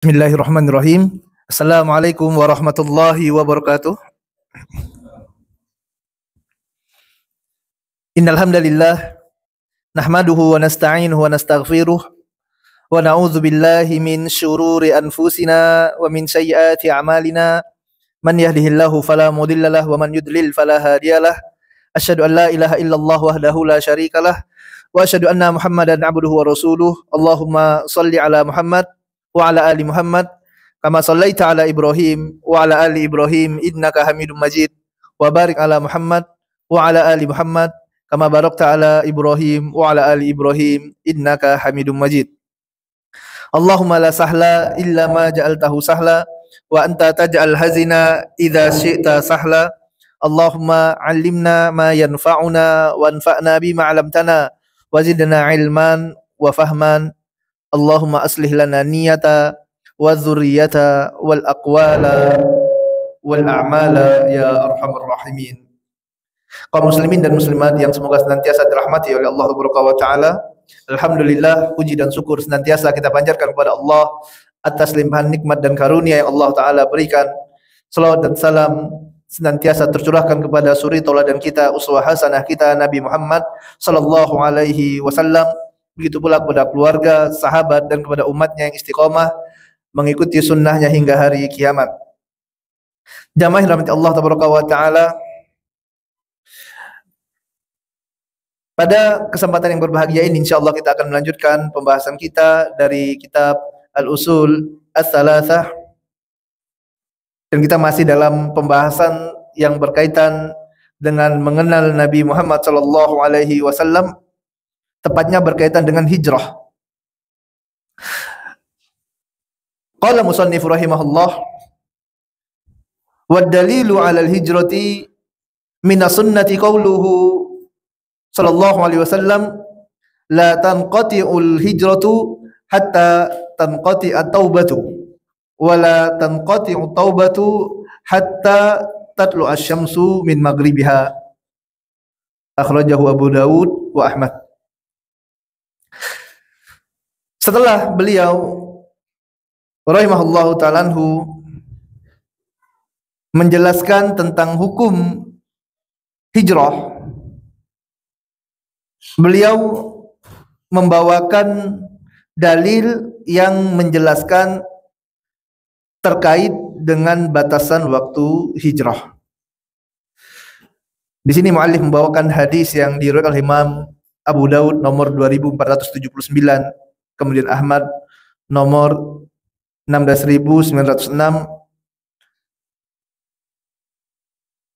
Bismillahirrahmanirrahim. Assalamualaikum warahmatullahi wabarakatuh. Innal hamdalillah nahmaduhu wa nasta'inuhu wa nastaghfiruh wa na'udzu billahi min syururi anfusina wa min sayyiati a'malina. Man yahdihillahu fala mudhillalah wa man yudlil fala hadiyalah. Asyhadu an la ilaha illallah wahdahu la syarikalah wa asyhadu anna Muhammadan abduhu wa rasuluh. Allahumma shalli ala Muhammad wa ala ali Muhammad kama shallaita ala Ibrahim wa ala ali Ibrahim innaka Hamidum Majid wa barik ala Muhammad wa ala ali Muhammad kama barakta ala Ibrahim wa ala ali Ibrahim innaka Hamidum Majid. Allahumma la sahla illa ma ja'altahu sahla wa anta taj'al hazina idza syi'ta sahla. Allahumma 'allimna ma yanfa'una wa anfa'na bima 'allamtana wa zidna 'ilman wa fahman. Allahumma aslih lana niyata wa dzurriyyata wal aqwala wal a'mala ya arhamar rahimin. Kaum muslimin dan muslimat yang semoga senantiasa dirahmati oleh Allah Subhanahu wa taala. Alhamdulillah, puji dan syukur senantiasa kita panjatkan kepada Allah atas limpahan nikmat dan karunia yang Allah taala berikan. Salawat dan salam senantiasa tercurahkan kepada suri tauladan kita, uswah hasanah kita, Nabi Muhammad sallallahu alaihi wasallam. Begitu pula kepada keluarga, sahabat, dan kepada umatnya yang istiqomah mengikuti sunnahnya hingga hari kiamat. Jamaah rahmati Allah wa ta'ala, pada kesempatan yang berbahagia ini insyaallah kita akan melanjutkan pembahasan kita dari kitab Al-Usul Ats-Tsalatsah, dan kita masih dalam pembahasan yang berkaitan dengan mengenal Nabi Muhammad sallallahu alaihi wasallam, tepatnya berkaitan dengan hijrah. Qala musannif rahimahullah, wa dalilu 'ala al-hijrati min as-sunnati qawluhu sallallahu alaihi wasallam, la tanqati'ul hijratu hatta tanqati'at taubatu wa la tanqati'ut taubatu hatta tatlu asy-syamsu min maghribiha. Akhrajahu Abu Dawud wa Ahmad. Setelah beliau rahimahullahu ta'ala menjelaskan tentang hukum hijrah, beliau membawakan dalil yang menjelaskan terkait dengan batasan waktu hijrah. Di sini muallif membawakan hadis yang diriwayatkan oleh Imam Abu Daud nomor 2479, kemudian Ahmad nomor 16906,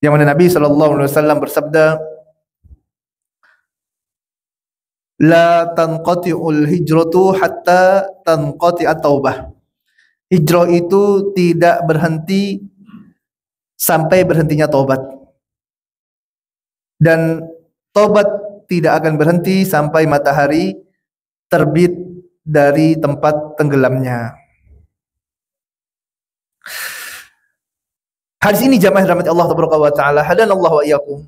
yang mana Nabi sallallahu alaihi wasallam bersabda, la tanqati'ul hijratu hatta tanqati'at taubah. Hijrah itu tidak berhenti sampai berhentinya taubat, dan taubat tidak akan berhenti sampai matahari terbit dari tempat tenggelamnya. Hadis ini jamaah rahmat Allah wa ta'ala, hadanallahu wa iyyakum.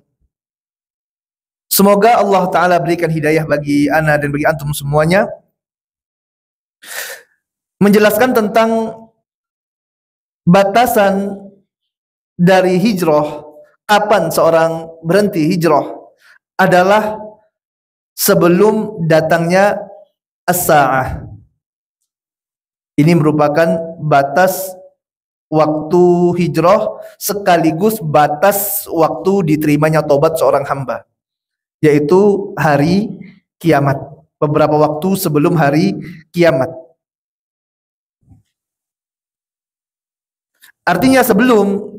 Semoga Allah taala berikan hidayah bagi ana dan bagi antum semuanya, menjelaskan tentang batasan dari hijrah. Kapan seorang berhenti hijrah adalah sebelum datangnya as-sa'ah. Ini merupakan batas waktu hijrah sekaligus batas waktu diterimanya tobat seorang hamba, yaitu hari kiamat, beberapa waktu sebelum hari kiamat. Artinya sebelum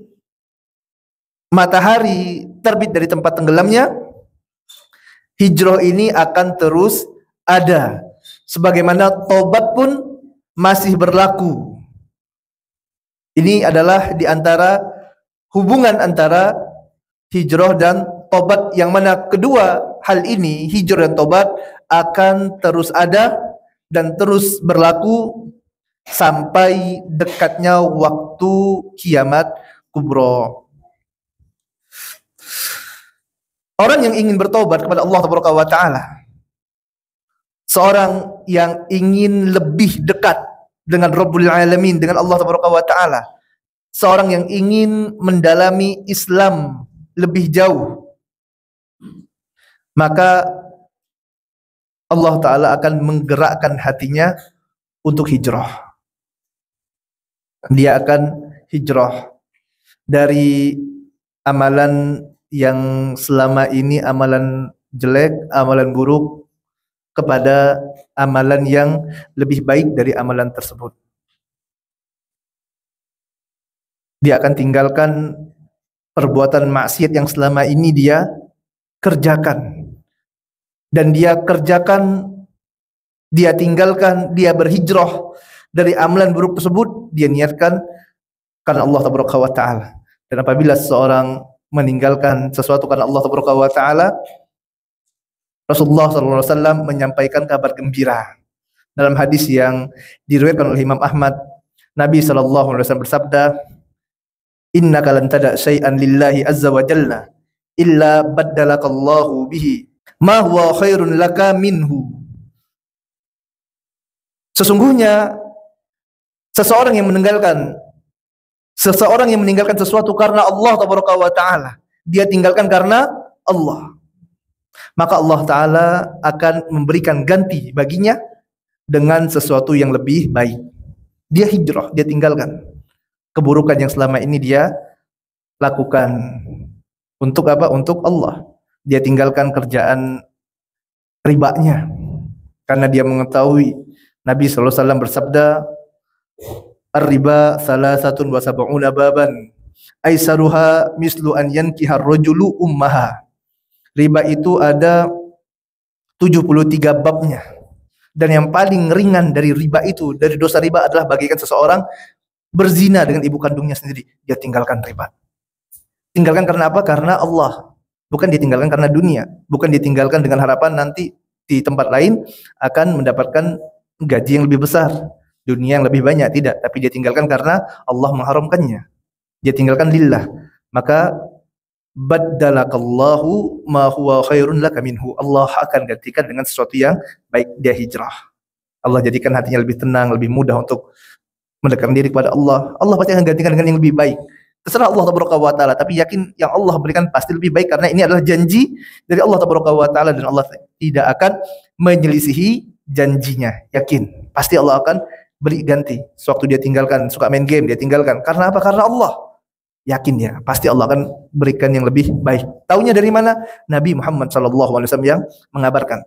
matahari terbit dari tempat tenggelamnya, hijrah ini akan terus ada, sebagaimana tobat pun masih berlaku. Ini adalah di antara hubungan antara hijrah dan tobat, yang mana kedua hal ini, hijrah dan tobat, akan terus ada dan terus berlaku sampai dekatnya waktu kiamat kubra. Orang yang ingin bertobat kepada Allah Subhanahu wa taala, seorang yang ingin lebih dekat dengan Rabbul Alamin, dengan Allah Taala. Seorang yang ingin mendalami Islam lebih jauh, maka Allah Ta'ala akan menggerakkan hatinya untuk hijrah. Dia akan hijrah dari amalan yang selama ini amalan jelek, amalan buruk, kepada amalan yang lebih baik dari amalan tersebut. Dia akan tinggalkan perbuatan maksiat yang selama ini dia kerjakan. Dan dia kerjakan, dia tinggalkan, dia berhijrah dari amalan buruk tersebut, dia niatkan karena Allah Taala. Dan apabila seseorang meninggalkan sesuatu karena Allah Taala, Rasulullah SAW menyampaikan kabar gembira. Dalam hadis yang diriwayatkan oleh Imam Ahmad, Nabi SAW bersabda, "Innaka lan tada' syai'an lillahi azza wa jalla illa baddalakallahu bihi ma huwa khairun laka minhu." Sesungguhnya seseorang yang meninggalkan sesuatu karena Allah Taala, dia tinggalkan karena Allah, maka Allah Ta'ala akan memberikan ganti baginya dengan sesuatu yang lebih baik. Dia hijrah, dia tinggalkan keburukan yang selama ini dia lakukan. Untuk apa? Untuk Allah. Dia tinggalkan kerjaan ribanya, karena dia mengetahui Nabi SAW bersabda, "Ar-riba salasatun wa sab'una baban, aisaruha mislu an yankihar rajulu ummaha." Riba itu ada 73 babnya. Dan yang paling ringan dari riba itu, dari dosa riba adalah bagaikan seseorang berzina dengan ibu kandungnya sendiri. Dia tinggalkan riba. Tinggalkan karena apa? Karena Allah. Bukan ditinggalkan karena dunia. Bukan ditinggalkan dengan harapan nanti di tempat lain akan mendapatkan gaji yang lebih besar, dunia yang lebih banyak. Tidak. Tapi dia tinggalkan karena Allah mengharamkannya. Dia tinggalkan lillah. Maka baddalakallahu ma huwa khairun laka minhu. Allah akan gantikan dengan sesuatu yang baik. Dia hijrah. Allah jadikan hatinya lebih tenang, lebih mudah untuk mendekatkan diri kepada Allah. Allah pasti akan gantikan dengan yang lebih baik. Terserah Allah Taala, tapi yakin yang Allah berikan pasti lebih baik, karena ini adalah janji dari Allah Taala, dan Allah tidak akan menyelisihi janjinya. Yakin, pasti Allah akan beri ganti. Sewaktu dia tinggalkan, suka main game, dia tinggalkan. Karena apa? Karena Allah. Yakin dia, pasti Allah akan berikan yang lebih baik. Taunya dari mana? Nabi Muhammad SAW yang mengabarkan.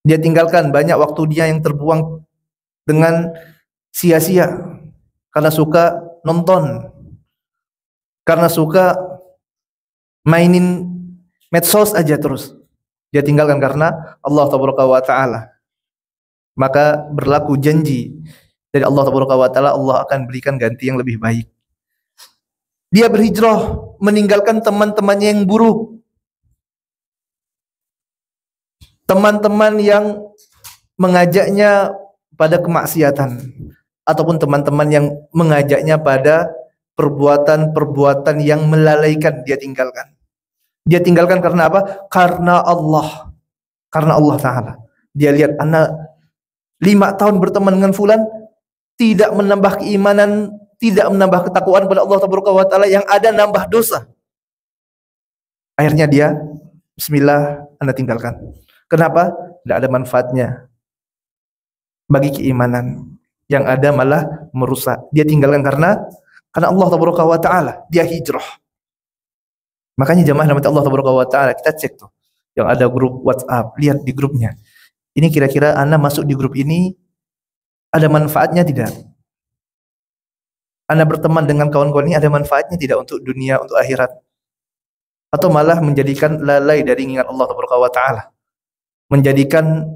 Dia tinggalkan banyak waktu dia yang terbuang dengan sia-sia karena suka nonton, karena suka mainin medsos aja terus. Dia tinggalkan karena Allah Taala. Maka berlaku janji dari Allah Taala, Allah akan berikan ganti yang lebih baik. Dia berhijrah, meninggalkan teman-temannya yang buruk, teman-teman yang mengajaknya pada kemaksiatan, ataupun teman-teman yang mengajaknya pada perbuatan-perbuatan yang melalaikan. Dia tinggalkan. Dia tinggalkan karena apa? Karena Allah. Karena Allah Ta'ala. Dia lihat, anak 5 tahun berteman dengan fulan, tidak menambah keimanan, tidak menambah ketakwaan pada Allah Taala, yang ada nambah dosa. Akhirnya dia, bismillah, Anda tinggalkan. Kenapa? Tidak ada manfaatnya bagi keimanan. Yang ada malah merusak. Dia tinggalkan karena Allah Taala. Dia hijrah. Makanya jamaah rahmat Allah Taala, kita cek tuh, yang ada grup WhatsApp, lihat di grupnya. Ini kira-kira Anda masuk di grup ini ada manfaatnya tidak? Anda berteman dengan kawan-kawan ini ada manfaatnya tidak untuk dunia, untuk akhirat? Atau malah menjadikan lalai dari ingat Allah Taala, menjadikan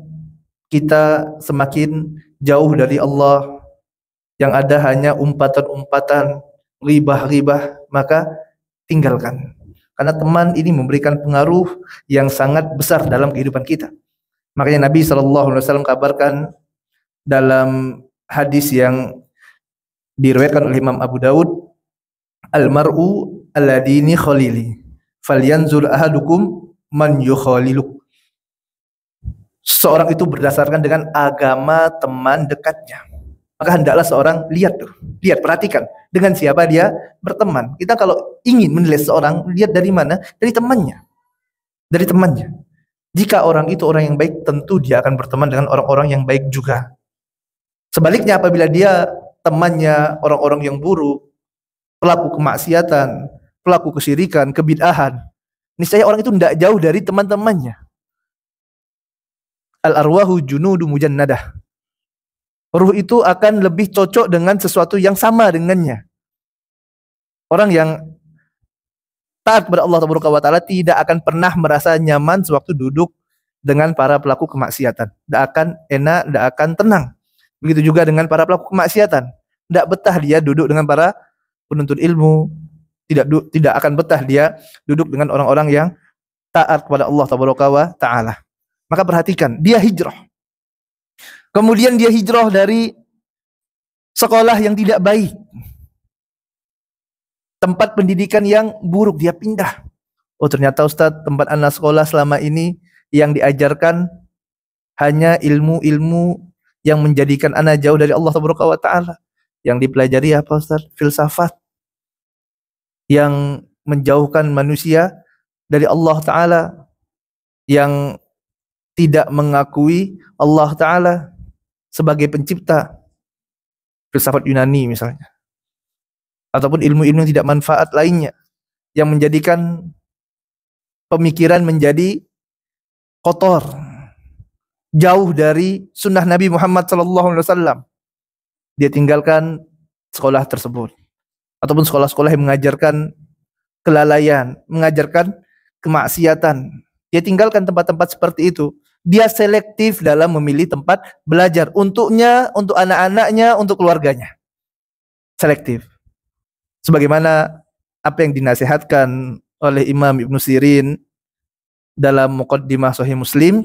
kita semakin jauh dari Allah, yang ada hanya umpatan-umpatan, ghibah-ghibah. Maka tinggalkan. Karena teman ini memberikan pengaruh yang sangat besar dalam kehidupan kita. Makanya Nabi SAW kabarkan dalam hadis yang diriwayatkan oleh Imam Abu Daud, "Al-mar'u ala dini khalili, falyanzur ahadukum man yukhalilu." Seorang itu berdasarkan dengan agama teman dekatnya. Maka hendaklah seorang lihat tuh, lihat, perhatikan dengan siapa dia berteman. Kita kalau ingin menilai seorang, lihat dari mana? Dari temannya. Dari temannya. Jika orang itu orang yang baik, tentu dia akan berteman dengan orang-orang yang baik juga. Sebaliknya apabila dia temannya orang-orang yang buruk, pelaku kemaksiatan, pelaku kesyirikan, kebid'ahan, niscaya orang itu tidak jauh dari teman-temannya. Al-arwahu junudu mujannadah. Ruh itu akan lebih cocok dengan sesuatu yang sama dengannya. Orang yang taat kepada Allah Taala tidak akan pernah merasa nyaman sewaktu duduk dengan para pelaku kemaksiatan. Tidak akan enak, tidak akan tenang. Begitu juga dengan para pelaku kemaksiatan. Tidak betah dia duduk dengan para penuntut ilmu. Tidak akan betah dia duduk dengan orang-orang yang taat kepada Allah Taala. Maka perhatikan, dia hijrah. Kemudian dia hijrah dari sekolah yang tidak baik, tempat pendidikan yang buruk, dia pindah. Oh ternyata Ustadz, tempat anak sekolah selama ini yang diajarkan hanya ilmu-ilmu yang menjadikan anak jauh dari Allah Taala. Yang dipelajari apa Ustadz? Filsafat yang menjauhkan manusia dari Allah Ta'ala, yang tidak mengakui Allah Ta'ala sebagai pencipta, filsafat Yunani misalnya, ataupun ilmu-ilmu yang tidak manfaat lainnya, yang menjadikan pemikiran menjadi kotor, jauh dari sunnah Nabi Muhammad SAW. Dia tinggalkan sekolah tersebut, ataupun sekolah-sekolah yang mengajarkan kelalaian, mengajarkan kemaksiatan. Dia tinggalkan tempat-tempat seperti itu. Dia selektif dalam memilih tempat belajar untuknya, untuk anak-anaknya, untuk keluarganya. Selektif. Sebagaimana apa yang dinasihatkan oleh Imam Ibnu Sirin dalam Muqaddimah Sahih Muslim,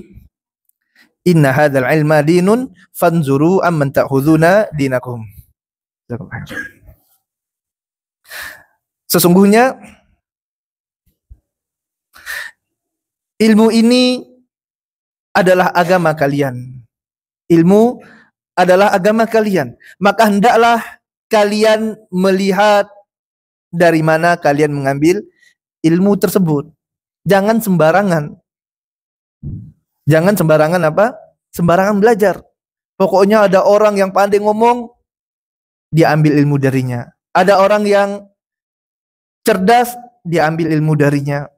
inna hadzal ilma dinun fanzuru amman ta'khuduna dinakum. Sesungguhnya ilmu ini adalah agama kalian. Ilmu adalah agama kalian. Maka hendaklah kalian melihat dari mana kalian mengambil ilmu tersebut. Jangan sembarangan. Jangan sembarangan apa? Sembarangan belajar. Pokoknya ada orang yang pandai ngomong, dia ambil ilmu darinya. Ada orang yang cerdas, dia ambil ilmu darinya.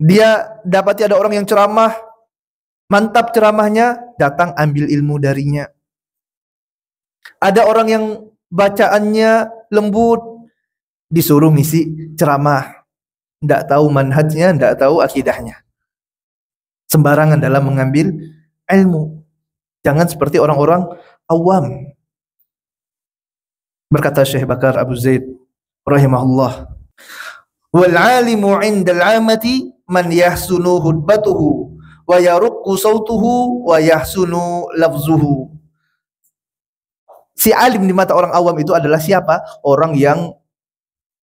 Dia dapati ada orang yang ceramah, mantap ceramahnya, datang ambil ilmu darinya. Ada orang yang bacaannya lembut, disuruh ngisi ceramah. Tidak tahu manhajnya, tidak tahu akidahnya. Sembarangan dalam mengambil ilmu. Jangan seperti orang-orang awam. Berkata Syekh Bakar Abu Zaid rahimahullah, wal alimu 'indal 'amati man yahsunu hudbatuhu wa yaruqqu sautuhu wa yahsunu lafzuhu. Si alim di mata orang awam itu adalah siapa? Orang yang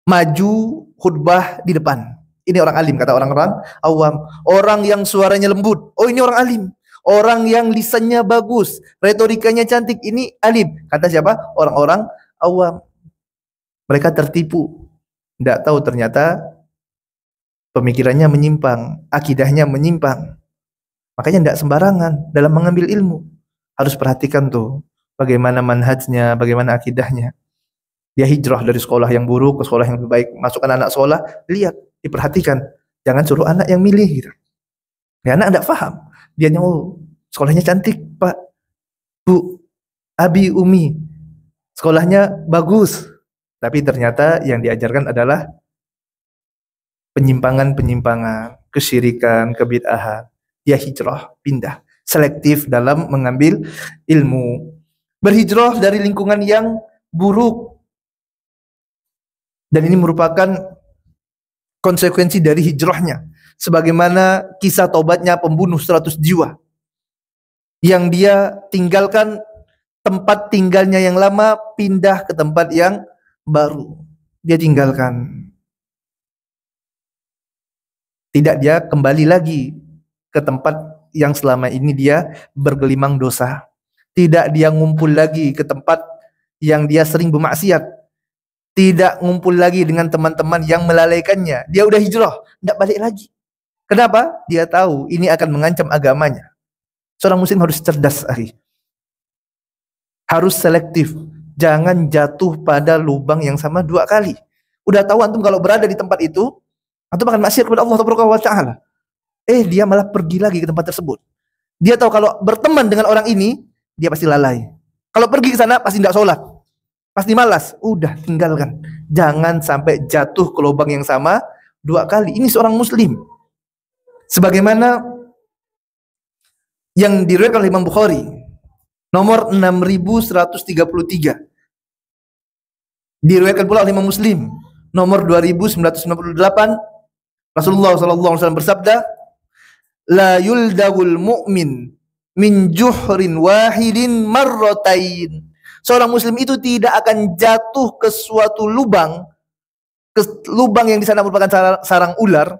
maju khutbah di depan. Ini orang alim, kata orang-orang awam. Orang yang suaranya lembut, oh ini orang alim. Orang yang lisannya bagus, retorikanya cantik, ini alim. Kata siapa? Orang-orang awam. Mereka tertipu. Tidak tahu ternyata pemikirannya menyimpang, akidahnya menyimpang. Makanya tidak sembarangan dalam mengambil ilmu. Harus perhatikan tuh bagaimana manhajnya, bagaimana akidahnya. Dia hijrah dari sekolah yang buruk ke sekolah yang lebih baik. Masukkan anak sekolah, lihat, diperhatikan. Jangan suruh anak yang milih gitu. Ya, anak tidak paham. Dia oh, sekolahnya cantik, Pak, Bu, Abi, Umi. Sekolahnya bagus. Tapi ternyata yang diajarkan adalah penyimpangan-penyimpangan, kesyirikan, kebid'ahan. Dia hijrah, pindah. Selektif dalam mengambil ilmu. Berhijrah dari lingkungan yang buruk. Dan ini merupakan konsekuensi dari hijrahnya. Sebagaimana kisah tobatnya pembunuh 100 jiwa. Yang dia tinggalkan tempat tinggalnya yang lama, pindah ke tempat yang baru. Dia tinggalkan. Tidak dia kembali lagi ke tempat yang selama ini dia bergelimang dosa. Tidak dia ngumpul lagi ke tempat yang dia sering bermaksiat, tidak ngumpul lagi dengan teman-teman yang melalaikannya. Dia udah hijrah, tidak balik lagi. Kenapa? Dia tahu ini akan mengancam agamanya. Seorang muslim harus cerdas, akhi. Harus selektif. Jangan jatuh pada lubang yang sama 2 kali. Udah tahu antum kalau berada di tempat itu, antum akan maksiat kepada Allah Taala. Dia malah pergi lagi ke tempat tersebut. Dia tahu kalau berteman dengan orang ini, dia pasti lalai. Kalau pergi ke sana pasti tidak sholat, pasti malas. Udah, tinggalkan. Jangan sampai jatuh ke lubang yang sama 2 kali. Ini seorang muslim. Sebagaimana yang diriwayatkan oleh Imam Bukhari, nomor 6133. Diriwayatkan pula oleh Imam Muslim, nomor 2998. Rasulullah SAW bersabda, la yuldagul mu'min min juhrin wahidin marratain. Seorang muslim itu tidak akan jatuh ke suatu lubang, ke lubang yang di sana merupakan sarang ular,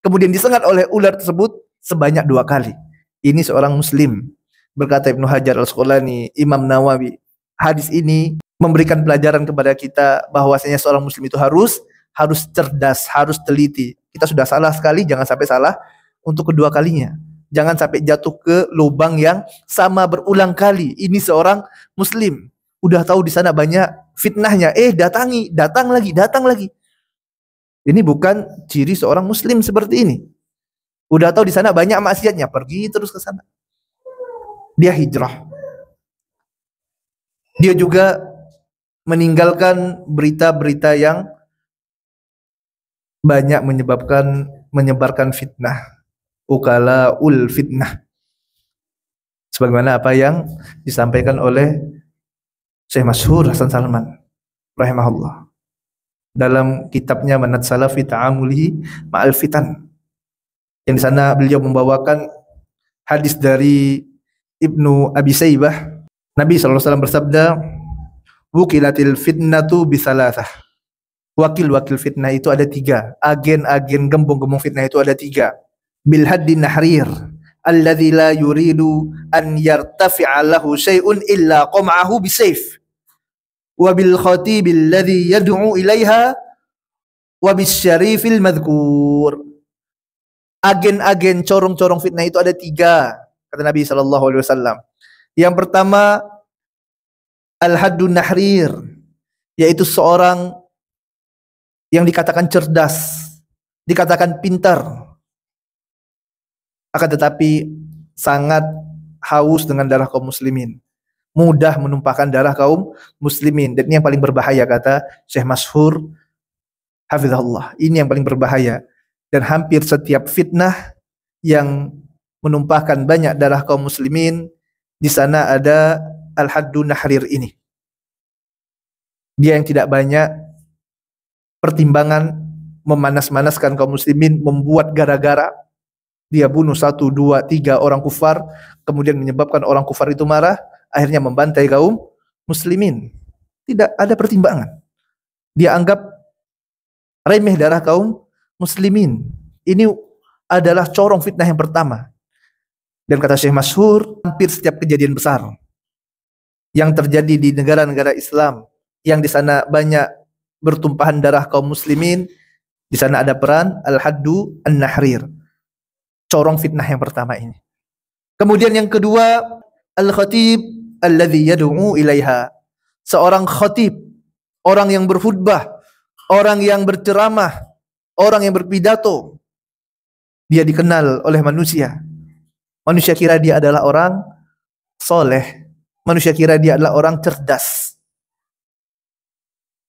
kemudian disengat oleh ular tersebut sebanyak 2 kali. Ini seorang muslim. Berkata Ibnu Hajar Al-Asqalani, Imam Nawawi, hadis ini memberikan pelajaran kepada kita bahwasanya seorang muslim itu harus cerdas, harus teliti. Kita sudah salah sekali, jangan sampai salah untuk kedua kalinya. Jangan sampai jatuh ke lubang yang sama berulang kali. Ini seorang muslim. Udah tahu di sana banyak fitnahnya, datang lagi. Ini bukan ciri seorang muslim seperti ini. Udah tahu di sana banyak maksiatnya, pergi terus ke sana. Dia hijrah. Dia juga meninggalkan berita-berita yang banyak menyebarkan fitnah. Ukalaul fitnah. Sebagaimana apa yang disampaikan oleh Syekh Masyhur Hasan Salman rahimahullah dalam kitabnya Manhaj Salaf fi Ta'amulihi Ma'al Fitan. Yang di sana beliau membawakan hadis dari Ibnu Abi Saybah. Nabi SAW bersabda, wukilatil fitnatu bisalathah. Wakil-wakil fitnah itu ada 3. Agen-agen gembong-gembong fitnah itu ada 3. Bil haddi nahrir alladzi la yuridu an yartafi'a lahu syai'un illa qam'ahu bisayf. Wa bil khatibil ladzi yad'u ilaiha wa bis syarifil madhkur. Agen-agen corong-corong fitnah itu ada 3, kata Nabi SAW. Yang pertama, al-haddun nahrir, yaitu seorang yang dikatakan cerdas, dikatakan pintar, akan tetapi sangat haus dengan darah kaum muslimin, mudah menumpahkan darah kaum muslimin. Dan ini yang paling berbahaya, kata Syekh Masyhur hafizahullah. Ini yang paling berbahaya. Dan hampir setiap fitnah yang menumpahkan banyak darah kaum muslimin, di sana ada al-haddun nahrir ini. Dia yang tidak banyak pertimbangan, memanas-manaskan kaum muslimin, membuat gara-gara. Dia bunuh 1, 2, 3 orang kufar, kemudian menyebabkan orang kufar itu marah, akhirnya membantai kaum muslimin. Tidak ada pertimbangan. Dia anggap remeh darah kaum muslimin. Ini adalah corong fitnah yang pertama. Dan kata Syekh Masyhur, hampir setiap kejadian besar yang terjadi di negara-negara Islam, yang di sana banyak bertumpahan darah kaum muslimin, di sana ada peran al-haddu an-nahrir. Corong fitnah yang pertama ini. Kemudian yang kedua, al-khatib alladzi yad'u ilaiha. Seorang khatib, orang yang berkhutbah, orang yang berceramah, orang yang berpidato. Dia dikenal oleh manusia. Manusia kira dia adalah orang soleh. Manusia kira dia adalah orang cerdas.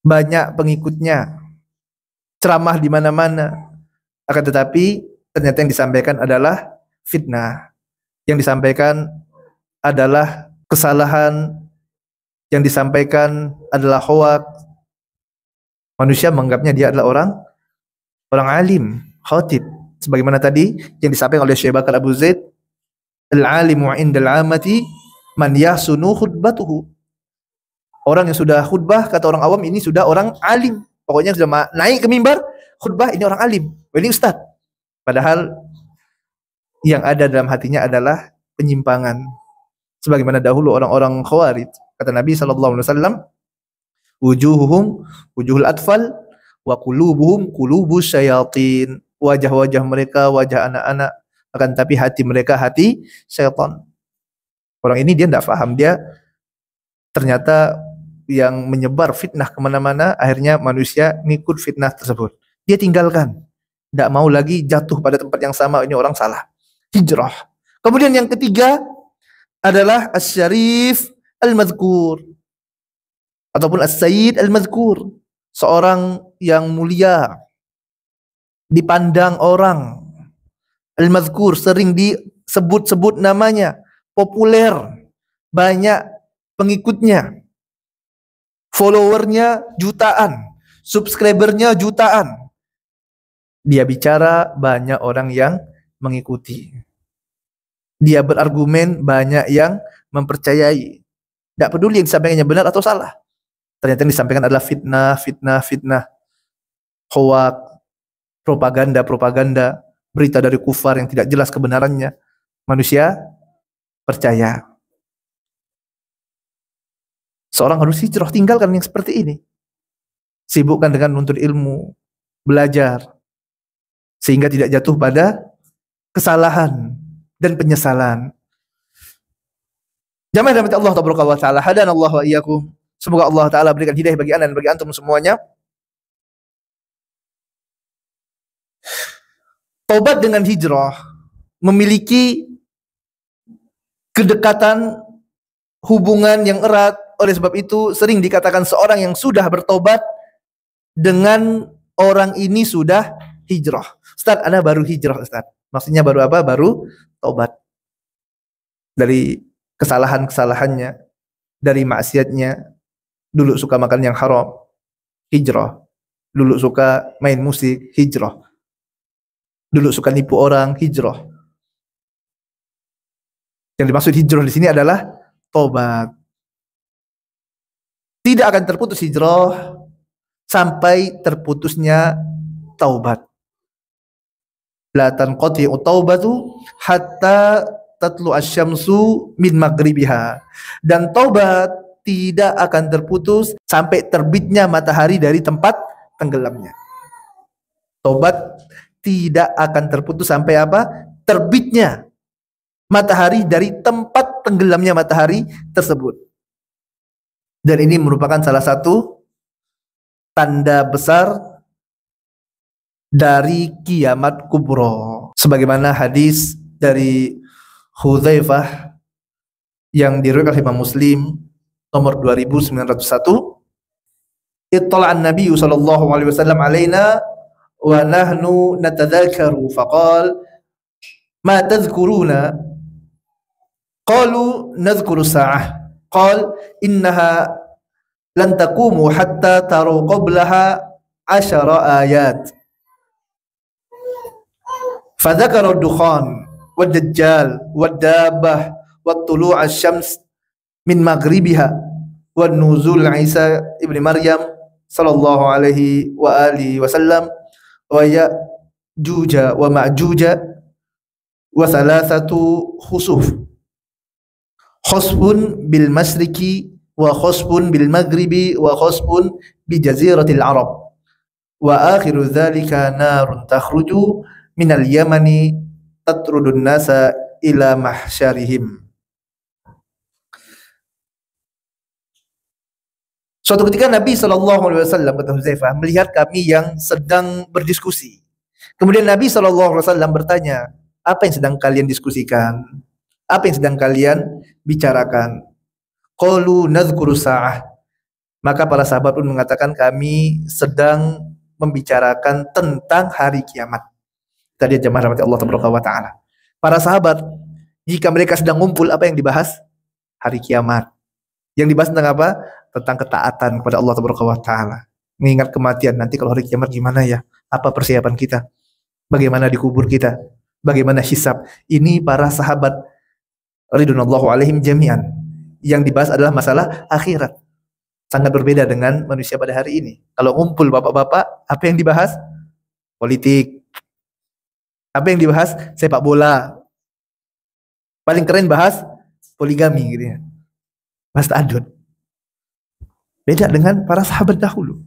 Banyak pengikutnya. Ceramah di mana-mana. Akan tetapi ternyata yang disampaikan adalah fitnah. Yang disampaikan adalah kesalahan. Yang disampaikan adalah hoak. Manusia menganggapnya dia adalah orang alim, khatib. Sebagaimana tadi yang disampaikan oleh Syekh Bakar Abu Zaid, al-alimu 'indal 'amati man yahsunu khutbatuhu. Orang yang sudah khutbah, kata orang awam, ini sudah orang alim. Pokoknya sudah naik ke mimbar khutbah, ini orang alim, ini ustaz. Padahal yang ada dalam hatinya adalah penyimpangan. Sebagaimana dahulu orang-orang Khawarij, kata Nabi SAW, Wujuhuhum wujuhul atfal wa qulubuhum qulubus syayatin. Wajah-wajah mereka wajah anak-anak, akan tapi hati mereka hati syaitan. Orang ini dia tidak paham, dia ternyata yang menyebar fitnah kemana-mana, akhirnya manusia ngikut fitnah tersebut. Dia tinggalkan, tidak mau lagi jatuh pada tempat yang sama. Ini orang salah. Hijrah. Kemudian yang ketiga adalah as-syarif al-madhkur ataupun as-sayyid al-madhkur, seorang yang mulia, dipandang orang, al-madhkur, sering disebut-sebut namanya, populer, banyak pengikutnya, followernya jutaan, subscribernya jutaan. Dia bicara, banyak orang yang mengikuti. Dia berargumen, banyak yang mempercayai. Tidak peduli yang disampaikannya benar atau salah. Ternyata yang disampaikan adalah fitnah, hoak, propaganda, berita dari kufar yang tidak jelas kebenarannya. Manusia percaya. Seorang harus hijrah, tinggalkan yang seperti ini. Sibukkan dengan menuntut ilmu, belajar, sehingga tidak jatuh pada kesalahan dan penyesalan. Jamaah rahmati Allah taala, hadana Allah wa iyyakum. Semoga Allah taala berikan hidayah bagi anda dan bagi antum semuanya. Taubat dengan hijrah memiliki kedekatan, hubungan yang erat. Oleh sebab itu sering dikatakan seorang yang sudah bertobat dengan orang ini sudah hijrah. Ustaz, ana baru hijrah, Ustaz. Maksudnya baru apa? Baru taubat dari kesalahan-kesalahannya, dari maksiatnya. Dulu suka makan yang haram, hijrah. Dulu suka main musik, hijrah. Dulu suka nipu orang, hijrah. Yang dimaksud hijrah di sini adalah taubat. Tidak akan terputus hijrah sampai terputusnya taubat. La tanqati'u taubatu hatta tatlu asy-syamsu min maghribiha. Dan taubat tidak akan terputus sampai terbitnya matahari dari tempat tenggelamnya. Taubat tidak akan terputus sampai apa? Terbitnya matahari dari tempat tenggelamnya matahari tersebut. Dan ini merupakan salah satu tanda besar dari kiamat kubro. Sebagaimana hadis dari Hudzaifah yang diriwayatkan oleh Imam Muslim nomor 2901, Ittala'an Nabi sallallahu alaihi wasallam alaina wa nahnu natadzakaru faqal ma tadhkuruna qalu nadhkuru sa'ah qal innaha lan taqumu hatta taru qablaha 10 ayat fadzakara ad-dukhan wad-dajjal wad-dabbah wat-tulu' asy-syams min maghribiha wan nuzul Isa ibni Maryam sallallahu alaihi wa alihi wasallam wa ya'juja wa ma'juja wa thalathatu khusuf, khusfun bil masriki wa khusfun bil maghribi wa khusfun bi jaziratil arab wa akhiru dzalika narun takhruju minal yamani tatrudun nasa ila mahsyarihim. Suatu ketika Nabi SAW, kata Hudzaifah, melihat kami yang sedang berdiskusi. Kemudian Nabi SAW bertanya, apa yang sedang kalian diskusikan? Apa yang sedang kalian bicarakan? Qalu nadhkuru sa'ah. Maka para sahabat pun mengatakan, kami sedang membicarakan tentang hari kiamat. Tadi jemaah rahmati Allah Taala. Para sahabat, jika mereka sedang ngumpul, apa yang dibahas? Hari kiamat. Yang dibahas tentang apa? Tentang ketaatan kepada Allah Taala. Mengingat kematian, nanti kalau hari kiamat gimana ya? Apa persiapan kita? Bagaimana dikubur kita? Bagaimana hisab? Ini para sahabat ridwanullahu alaihim jami'an. Yang dibahas adalah masalah akhirat. Sangat berbeda dengan manusia pada hari ini. Kalau ngumpul bapak-bapak, apa yang dibahas? Politik. Apa yang dibahas? Sepak bola. Paling keren bahas poligami gitu ya. Bahas ta'adud. Beda dengan para sahabat dahulu.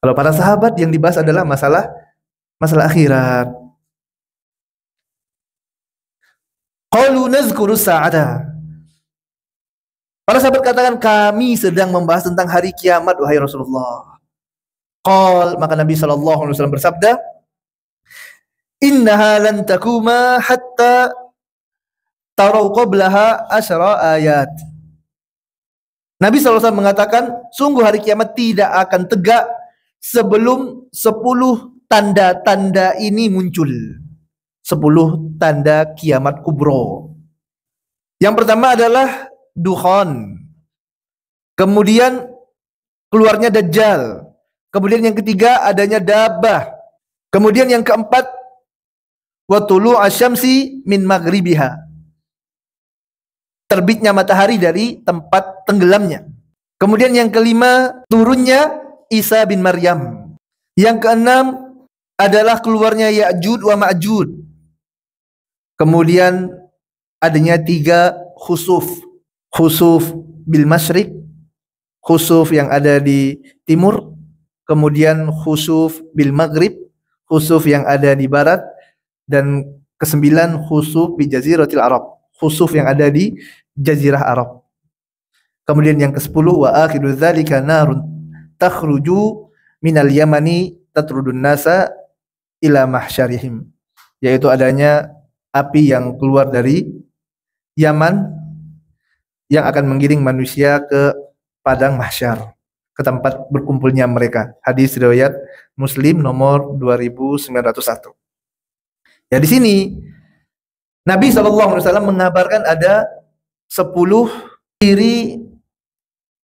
Kalau para sahabat yang dibahas adalah masalah akhirat. Qalu nazkuru sa'ata. Para sahabat katakan, kami sedang membahas tentang hari kiamat, wahai Rasulullah. Qal, maka Nabi SAW bersabda, innaha lan takuma hatta tarau qablaha asyara ayat. Nabi SAW mengatakan, sungguh hari kiamat tidak akan tegak sebelum 10 tanda-tanda ini muncul. 10 tanda kiamat kubro. Yang pertama adalah dukhan. Kemudian keluarnya Dajjal. Kemudian yang ketiga adanya Dabbah. Kemudian yang keempat wa tulu asyamsi min maghribiha. Terbitnya matahari dari tempat tenggelamnya. Kemudian yang kelima, turunnya Isa bin Maryam. Yang keenam adalah keluarnya Ya'jud wa Ma'jud. Kemudian adanya 3 khusuf. Khusuf bil masyriq, khusuf yang ada di timur, kemudian khusuf bil maghrib, khusuf yang ada di barat, dan ke-9 khusuf bi jaziratil Arab, khusuf yang ada di jazirah Arab. Kemudian yang ke-10 wa akhiru dzalika narun takhruju minal yamani tatrudun nasa ila mahsyarihim, yaitu adanya api yang keluar dari Yaman yang akan menggiring manusia ke padang mahsyar, ke tempat berkumpulnya mereka. Hadis riwayat Muslim nomor 2901. Ya, di sini Nabi SAW mengabarkan ada 10 ciri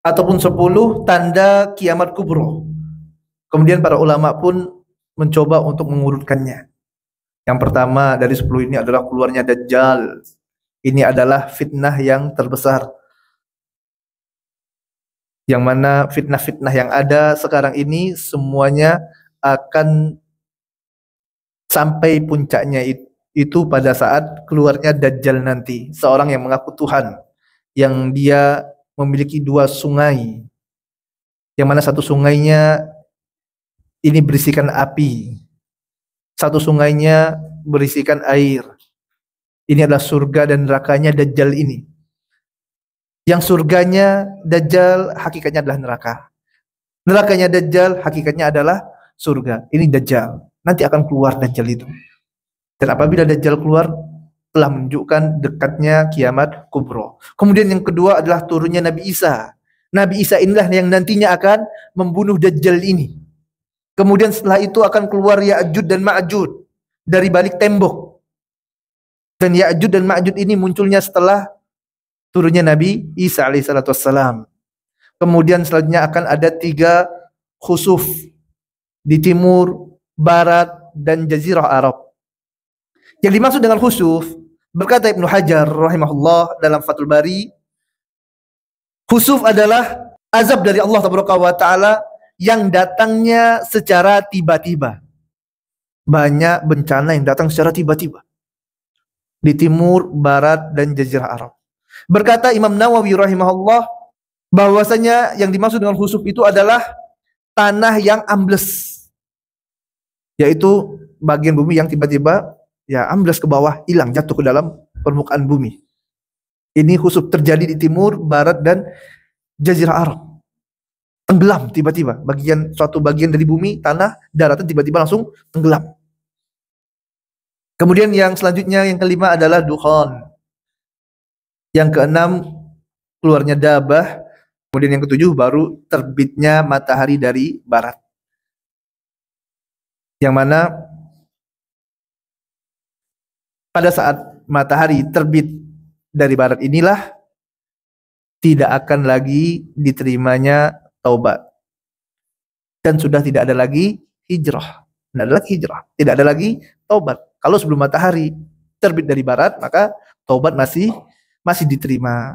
ataupun 10 tanda kiamat kubro. Kemudian para ulama pun mencoba untuk mengurutkannya. Yang pertama dari 10 ini adalah keluarnya Dajjal. Ini adalah fitnah yang terbesar. Yang mana fitnah-fitnah yang ada sekarang ini semuanya akan sampai puncaknya itu pada saat keluarnya Dajjal nanti. Seorang yang mengaku Tuhan, yang dia memiliki 2 sungai, yang mana satu sungainya ini berisikan api, satu sungainya berisikan air. Ini adalah surga dan nerakanya Dajjal ini. Yang surganya Dajjal hakikatnya adalah neraka. Nerakanya Dajjal hakikatnya adalah surga. Ini Dajjal. Nanti akan keluar Dajjal itu. Dan apabila Dajjal keluar, telah menunjukkan dekatnya kiamat kubro. Kemudian yang kedua adalah turunnya Nabi Isa. Nabi Isa inilah yang nantinya akan membunuh Dajjal ini. Kemudian setelah itu akan keluar Ya'jud dan Ma'jud dari balik tembok. Dan Ya'jud dan Ma'jud ini munculnya setelah turunnya Nabi Isa alaihissalam. Kemudian selanjutnya akan ada 3 khusuf di timur, barat, dan jazirah Arab. Yang dimaksud dengan khusuf, berkata Ibnu Hajar rahimahullah dalam Fathul Bari, khusuf adalah azab dari Allah Taala yang datangnya secara tiba-tiba. Banyak bencana yang datang secara tiba-tiba di timur, barat, dan jazirah Arab. Berkata Imam Nawawi rahimahullah bahwasanya yang dimaksud dengan khusuf itu adalah tanah yang ambles, yaitu bagian bumi yang tiba-tiba ya ambles ke bawah, hilang, jatuh ke dalam permukaan bumi. Ini khusuf terjadi di timur, barat, dan jazirah Arab. Tenggelam tiba-tiba, suatu bagian dari bumi, tanah, daratan tiba-tiba langsung tenggelam. Kemudian yang selanjutnya, yang kelima adalah dukhan. Yang keenam keluarnya Dabbah. Kemudian yang ketujuh baru terbitnya matahari dari barat. Yang mana pada saat matahari terbit dari barat inilah tidak akan lagi diterimanya taubat. Dan sudah tidak ada lagi hijrah. Tidak ada lagi hijrah. Tidak ada lagi taubat. Kalau sebelum matahari terbit dari barat, maka taubat masih diterima.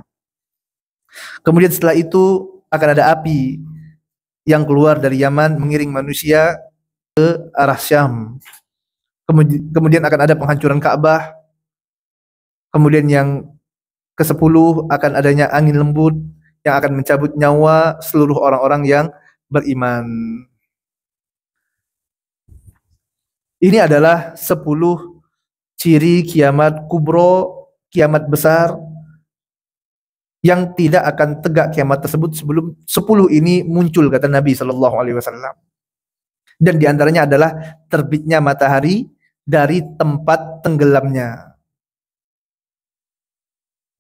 Kemudian setelah itu akan ada api yang keluar dari Yaman mengiring manusia ke arah Syam. Kemudian akan ada penghancuran Ka'bah. Kemudian yang ke-10 akan adanya angin lembut yang akan mencabut nyawa seluruh orang-orang yang beriman. Ini adalah 10 ciri kiamat kubro, kiamat besar yang tidak akan tegak kiamat tersebut sebelum 10 ini muncul, kata Nabi Shallallahu Alaihi Wasallam. Dan diantaranya adalah terbitnya matahari dari tempat tenggelamnya.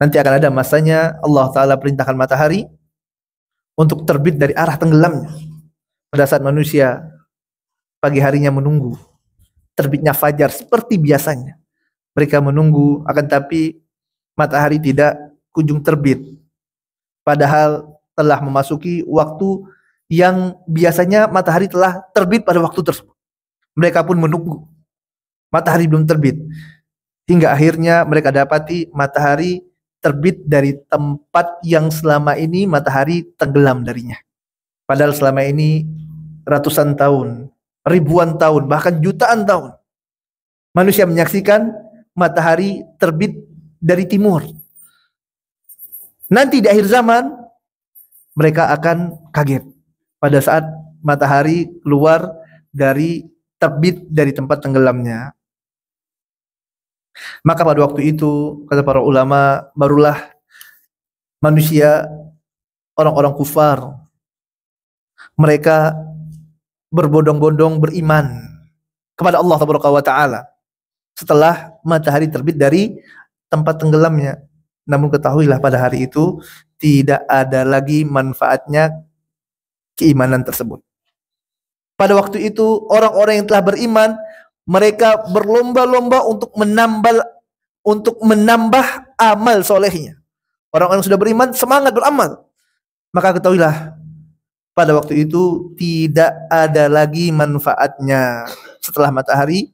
Nanti akan ada masanya Allah Ta'ala perintahkan matahari untuk terbit dari arah tenggelamnya. Pada saat manusia pagi harinya menunggu terbitnya fajar seperti biasanya, mereka menunggu, akan tapi matahari tidak kunjung terbit. Padahal telah memasuki waktu yang biasanya matahari telah terbit pada waktu tersebut. Mereka pun menunggu. Matahari belum terbit. Hingga akhirnya mereka dapati matahari terbit dari tempat yang selama ini matahari tenggelam darinya. Padahal selama ini ratusan tahun, ribuan tahun, bahkan jutaan tahun, manusia menyaksikan matahari terbit dari timur. Nanti di akhir zaman mereka akan kaget pada saat matahari keluar dari terbit dari tempat tenggelamnya. Maka pada waktu itu, kata para ulama, barulah manusia, orang-orang kufar, mereka berbondong-bondong beriman kepada Allah Taala setelah matahari terbit dari tempat tenggelamnya. Namun ketahuilah pada hari itu tidak ada lagi manfaatnya keimanan tersebut. Pada waktu itu orang-orang yang telah beriman, mereka berlomba-lomba untuk menambah amal solehnya. Orang-orang yang sudah beriman semangat beramal. Maka ketahuilah pada waktu itu tidak ada lagi manfaatnya setelah matahari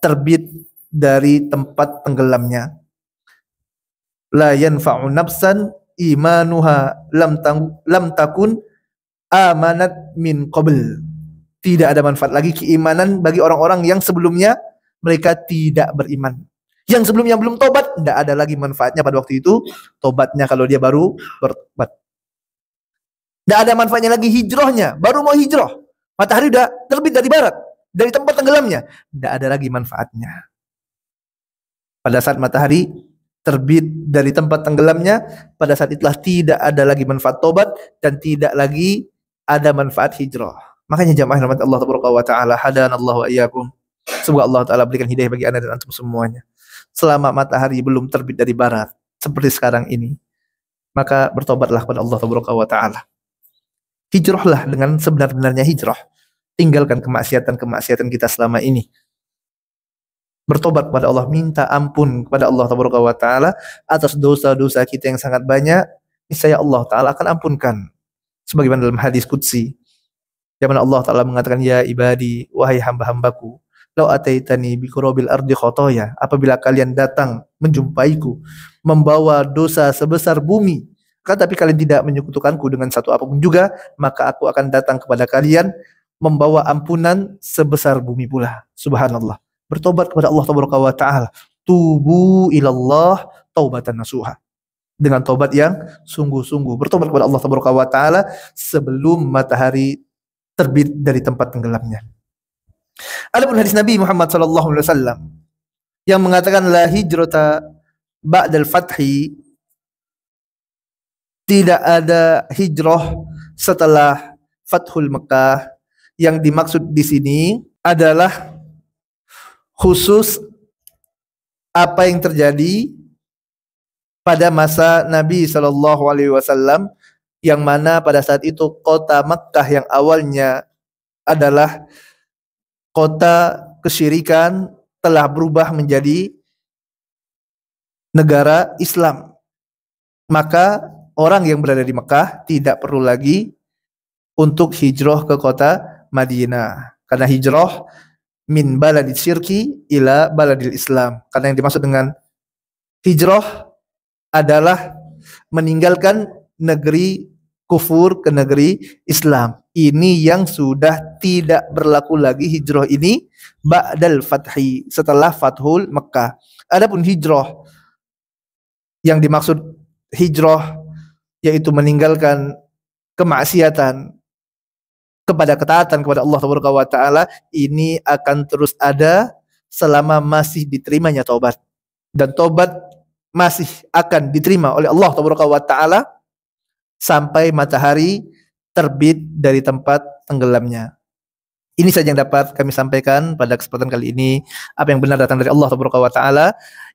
terbit dari tempat tenggelamnya. La yanfa'u nafsan imanuha lam takun amanat min qabl. Tidak ada manfaat lagi keimanan bagi orang-orang yang sebelumnya mereka tidak beriman. Yang sebelumnya belum tobat, tidak ada lagi manfaatnya pada waktu itu tobatnya kalau dia baru bertobat. Tidak ada manfaatnya lagi hijrahnya, baru mau hijrah. Matahari sudah terbit dari barat, dari tempat tenggelamnya. Tidak ada lagi manfaatnya. Pada saat matahari terbit dari tempat tenggelamnya, pada saat itulah tidak ada lagi manfaat tobat dan tidak lagi ada manfaat hijrah. Makanya jamaah rahmat Allah Taala, hadanallahu wa iyyakum. Semoga Allah Taala berikan hidayah bagi anda dan antum semuanya. Selama matahari belum terbit dari barat seperti sekarang ini, maka bertobatlah kepada Allah Taala. Hijrahlah dengan sebenar-benarnya hijrah. Tinggalkan kemaksiatan-kemaksiatan kita selama ini. Bertobat kepada Allah, minta ampun kepada Allah Taala atas dosa-dosa kita yang sangat banyak. Niscaya Allah Taala akan ampunkan. Sebagaimana dalam hadis qudsi, di mana Allah Taala mengatakan, ya ibadi, wahai hamba-hambaku, lau ataitani bi qurabil ardi khotoya, apabila kalian datang menjumpaiku membawa dosa sebesar bumi, tapi kalian tidak menyekutukanku dengan satu apapun juga, maka aku akan datang kepada kalian membawa ampunan sebesar bumi pula. Subhanallah. Bertobat kepada Allah Taala. Tubu ilallah taubatan nasuha. Dengan tobat yang sungguh-sungguh. Bertobat kepada Allah Taala sebelum matahari terbit dari tempat tenggelamnya. Adapun hadis Nabi Muhammad SAW yang mengatakan la hijrata ba'dal fathi, tidak ada hijrah setelah Fathul Mekah. Yang dimaksud di sini adalah khusus apa yang terjadi pada masa Nabi SAW, yang mana pada saat itu kota Mekkah yang awalnya adalah kota kesyirikan telah berubah menjadi negara Islam. Maka orang yang berada di Mekkah tidak perlu lagi untuk hijrah ke kota Madinah. Karena hijrah min baladil syirki ila baladil Islam. Karena yang dimaksud dengan hijrah adalah meninggalkan negeri kufur ke negeri Islam. Ini yang sudah tidak berlaku lagi hijrah ini ba'dal fathi, setelah Fathul Mekah. Adapun hijrah yang dimaksud hijrah yaitu meninggalkan kemaksiatan kepada ketaatan kepada Allah Taala, ini akan terus ada selama masih diterimanya taubat. Dan taubat masih akan diterima oleh Allah Taala sampai matahari terbit dari tempat tenggelamnya. Ini saja yang dapat kami sampaikan pada kesempatan kali ini. Apa yang benar datang dari Allah Taala,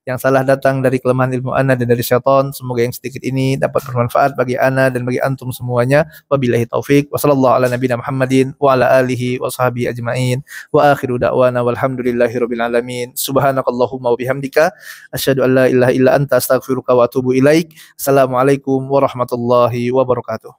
yang salah datang dari kelemahan ilmu ana dan dari syaitan. Semoga yang sedikit ini dapat bermanfaat bagi ana dan bagi antum semuanya. Wabillahi taufik. Wassallallahu ala nabiyina Muhammadin wa ala alihi wa sahbihi ajma'in. Wa akhiru da'wana walhamdulillahi rabbil alamin. Subhanakallahumma wa bihamdika asyhadu an la ilaha illa anta astaghfiruka wa atubu ilaik. Assalamualaikum warahmatullahi wabarakatuh.